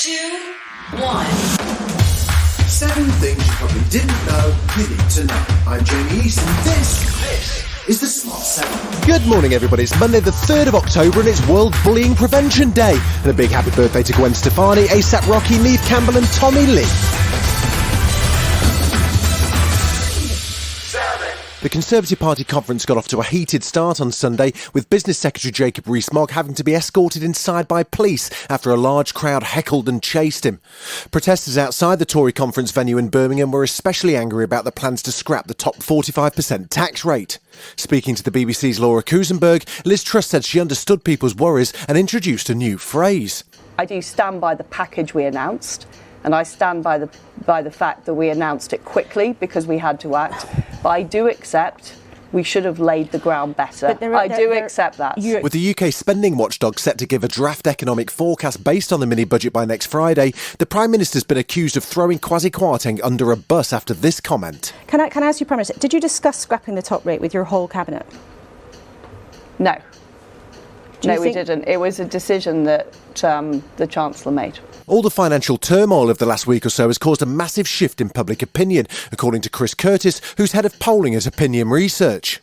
2, 1. 7 things you probably didn't know you need to know. I'm Jamie East, and this is the Smart 7. Good morning, everybody. It's Monday the 3rd of October and it's World Bullying Prevention Day. And a big happy birthday to Gwen Stefani, ASAP Rocky, Neve Campbell and Tommy Lee. The Conservative Party conference got off to a heated start on Sunday, with Business Secretary Jacob Rees-Mogg having to be escorted inside by police after a large crowd heckled and chased him. Protesters outside the Tory conference venue in Birmingham were especially angry about the plans to scrap the top 45% tax rate. Speaking to the BBC's Laura Kusenberg, Liz Truss said she understood people's worries and introduced a new phrase. I do stand by the package we announced, and I stand by the fact that we announced it quickly because we had to act. But I do accept we should have laid the ground better. I do accept that. With the UK spending watchdog set to give a draft economic forecast based on the mini-budget by next Friday, the Prime Minister's been accused of throwing Kwasi Kwarteng under a bus after this comment. Can I ask you, Prime Minister, did you discuss scrapping the top rate with your whole cabinet? No. No, we didn't. It was a decision that the Chancellor made. All the financial turmoil of the last week or so has caused a massive shift in public opinion, according to Chris Curtis, who's head of polling at Opinion Research.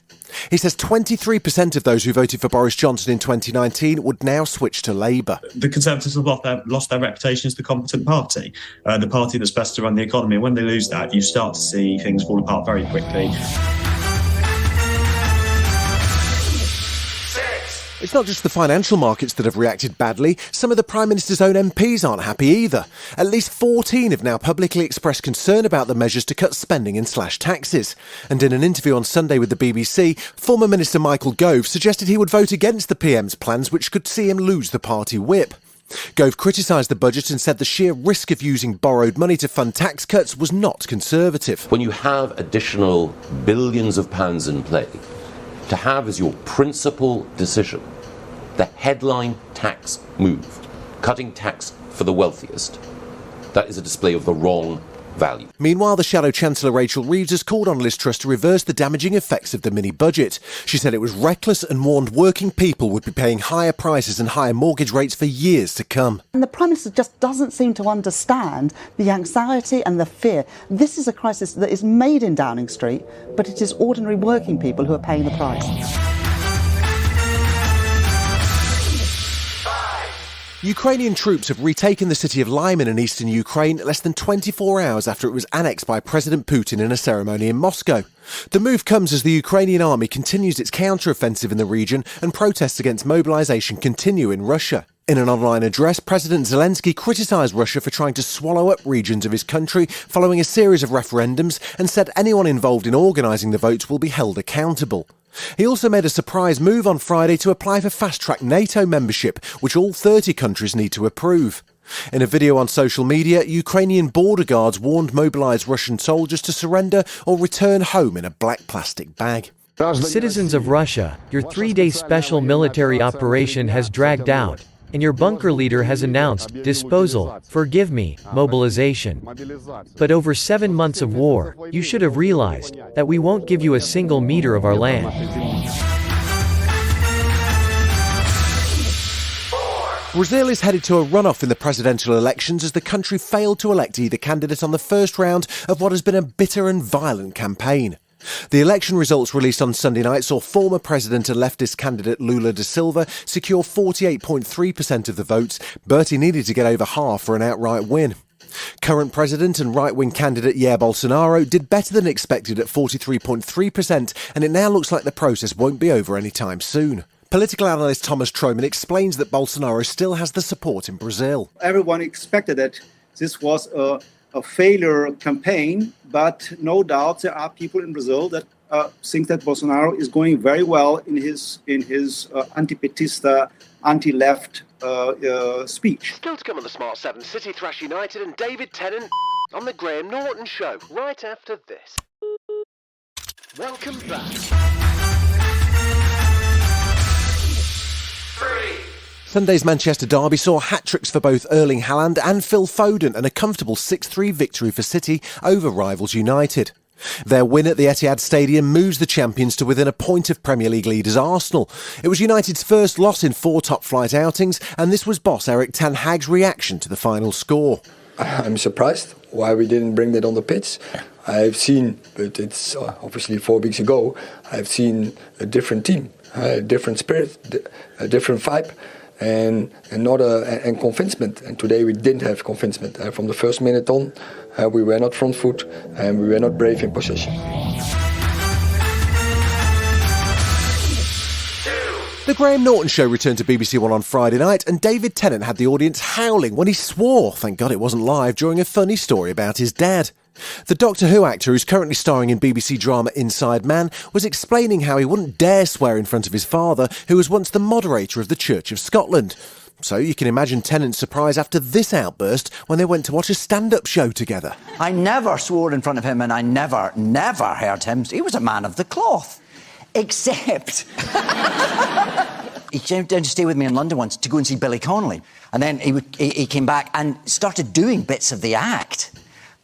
He says 23% of those who voted for Boris Johnson in 2019 would now switch to Labour. The Conservatives have lost their reputation as the competent party, the party that's best to run the economy. And when they lose that, you start to see things fall apart very quickly. It's not just the financial markets that have reacted badly. Some of the Prime Minister's own MPs aren't happy either. At least 14 have now publicly expressed concern about the measures to cut spending and slash taxes. And in an interview on Sunday with the BBC, former Minister Michael Gove suggested he would vote against the PM's plans, which could see him lose the party whip. Gove criticised the budget and said the sheer risk of using borrowed money to fund tax cuts was not conservative. When you have additional billions of pounds in play, to have as your principal decision the headline tax move, cutting tax for the wealthiest, that is a display of the wrong value. Meanwhile, the Shadow Chancellor Rachel Reeves has called on Liz Truss to reverse the damaging effects of the mini-budget. She said it was reckless and warned working people would be paying higher prices and higher mortgage rates for years to come. And the Prime Minister just doesn't seem to understand the anxiety and the fear. This is a crisis that is made in Downing Street, but it is ordinary working people who are paying the price. Ukrainian troops have retaken the city of Lyman in eastern Ukraine less than 24 hours after it was annexed by President Putin in a ceremony in Moscow. The move comes as the Ukrainian army continues its counter-offensive in the region and protests against mobilisation continue in Russia. In an online address, President Zelensky criticised Russia for trying to swallow up regions of his country following a series of referendums and said anyone involved in organising the votes will be held accountable. He also made a surprise move on Friday to apply for fast-track NATO membership, which all 30 countries need to approve. In a video on social media, Ukrainian border guards warned mobilised Russian soldiers to surrender or return home in a black plastic bag. Citizens of Russia, your 3-day special military operation has dragged out, and your bunker leader has announced disposal, forgive me, mobilization. But over 7 months of war, you should have realized that we won't give you a single meter of our land. Brazil is headed to a runoff in the presidential elections as the country failed to elect either candidate on the first round of what has been a bitter and violent campaign. The election results released on Sunday night saw former president and leftist candidate Lula da Silva secure 48.3% of the votes, but he needed to get over half for an outright win. Current president and right-wing candidate Jair Bolsonaro did better than expected at 43.3%, and it now looks like the process won't be over anytime soon. Political analyst Thomas Troman explains that Bolsonaro still has the support in Brazil. Everyone expected that this was a failure campaign, but no doubt there are people in Brazil that think that Bolsonaro is going very well in his anti-petista, anti-left speech. Still to come on the Smart 7, City Thrash United and David Tennant on the Graham Norton Show, right after this. Welcome back. 3. Sunday's Manchester derby saw hat-tricks for both Erling Haaland and Phil Foden and a comfortable 6-3 victory for City over rivals United. Their win at the Etihad Stadium moves the champions to within a point of Premier League leaders Arsenal. It was United's first loss in 4 top-flight outings, and this was boss Erik ten Hag's reaction to the final score. I'm surprised why we didn't bring that on the pitch. I've seen, but it's obviously 4 weeks ago, I've seen a different team, a different spirit, a different vibe, and convincement. And today we didn't have convincement. From the first minute on, we were not front foot and we were not brave in possession. The Graham Norton Show returned to BBC One on Friday night, and David Tennant had the audience howling when he swore, thank God it wasn't live, during a funny story about his dad. The Doctor Who actor, who's currently starring in BBC drama Inside Man, was explaining how he wouldn't dare swear in front of his father, who was once the moderator of the Church of Scotland. So you can imagine Tennant's surprise after this outburst when they went to watch a stand-up show together. I never swore in front of him, and I never heard him. He was a man of the cloth. Except he came down to stay with me in London once to go and see Billy Connolly. And then he came back and started doing bits of the act.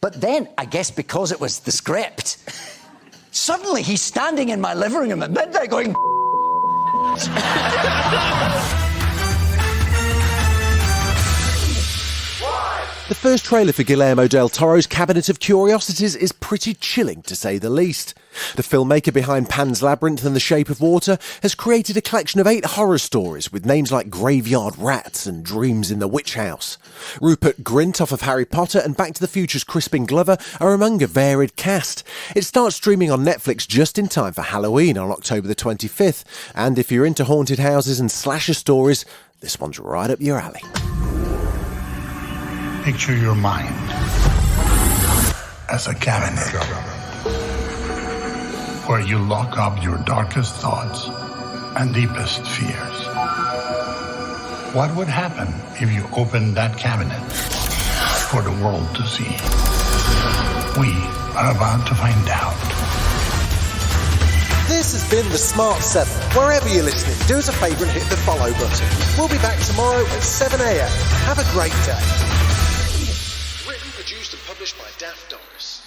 But then, I guess because it was the script, suddenly he's standing in my living room at midnight going... The first trailer for Guillermo del Toro's Cabinet of Curiosities is pretty chilling, to say the least. The filmmaker behind Pan's Labyrinth and The Shape of Water has created a collection of 8 horror stories with names like Graveyard Rats and Dreams in the Witch House. Rupert Grint off of Harry Potter and Back to the Future's Crispin Glover are among a varied cast. It starts streaming on Netflix just in time for Halloween on October the 25th, and if you're into haunted houses and slasher stories, this one's right up your alley. Picture your mind as a cabinet where you lock up your darkest thoughts and deepest fears. What would happen if you opened that cabinet for the world to see? We are about to find out. This has been The Smart 7. Wherever you're listening, do us a favour and hit the follow button. We'll be back tomorrow at 7 a.m. Have a great day. Produced and published by Daft Doris.